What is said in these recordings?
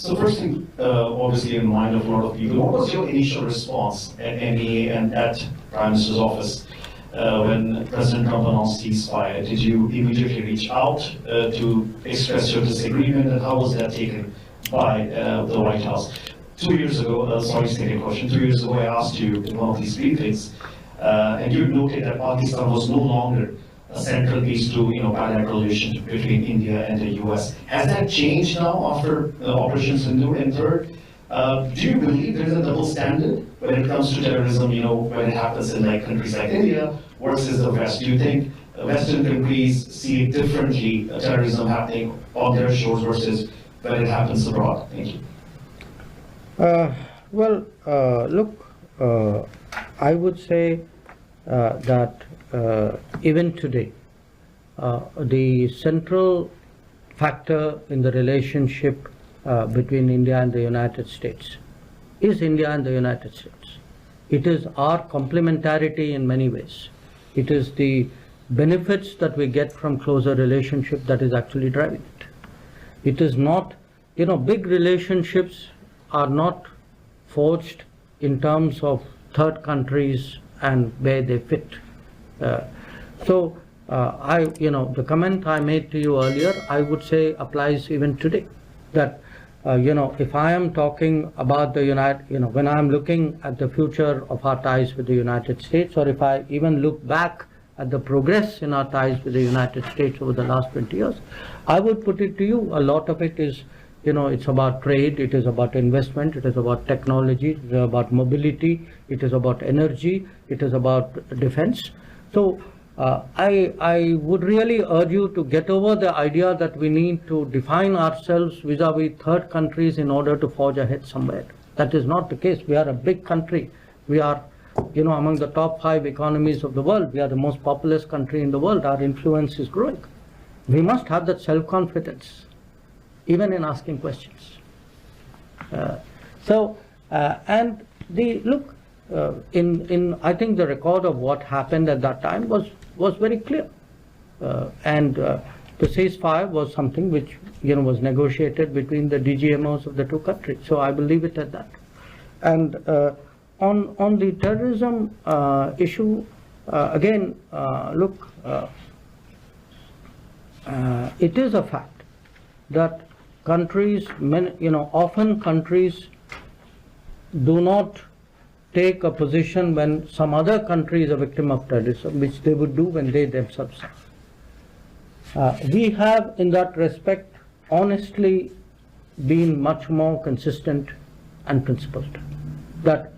So first thing, obviously in mind of a lot of people, what was your initial response at MEA and at Prime Minister's office when President Trump announced ceasefire? Did you immediately reach out to express your disagreement, and how was that taken by the White House? 2 years ago, sorry, second question. 2 years ago, I asked you in one of these briefings, and you noted that Pakistan was no longer a central piece to bilateral relationship between India and the US. Has that changed now after Operation Sindoor? And third, do you believe there is a double standard when it comes to terrorism? When it happens in countries like India versus the West? Do you think Western countries see it differently, terrorism happening on their shores versus when it happens abroad? Thank you. Look, I would say that even today, the central factor in the relationship between India and the United States is India and the United States. It is our complementarity in many ways. It is the benefits that we get from closer relationship that is actually driving it. It is not, big relationships are not forged in terms of third countries and where they fit. The comment I made to you earlier, I would say applies even today. That if I am talking about the when I am looking at the future of our ties with the United States, or if I even look back at the progress in our ties with the United States over the last 20 years, I would put it to you, a lot of it is, it's about trade, it is about investment, it is about technology, it is about mobility, it is about energy, it is about defense. So I would really urge you to get over the idea that we need to define ourselves vis-a-vis third countries in order to forge ahead somewhere. That is not the case. We are a big country. We are, among the top 5 economies of the world. We are the most populous country in the world. Our influence is growing. We must have that self-confidence, even in asking questions. I think the record of what happened at that time was very clear, and the ceasefire was something which was negotiated between the DGMOs of the two countries. So I will leave it at that. And on the terrorism issue, again, look, it is a fact that countries, often countries do not take a position when some other country is a victim of terrorism, which they would do when they themselves are. We have, in that respect, honestly been much more consistent and principled. That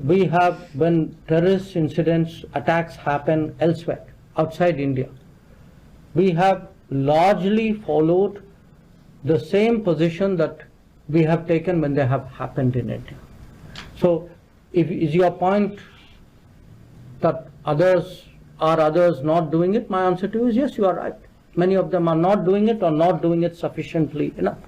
we have, when terrorist incidents, attacks happen elsewhere, outside India, we have largely followed the same position that we have taken when they have happened in India. So, is your point that others not doing it? My answer to you is yes, you are right. Many of them are not doing it or not doing it sufficiently enough.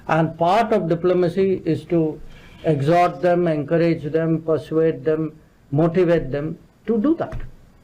And part of diplomacy is to exhort them, encourage them, persuade them, motivate them to do that.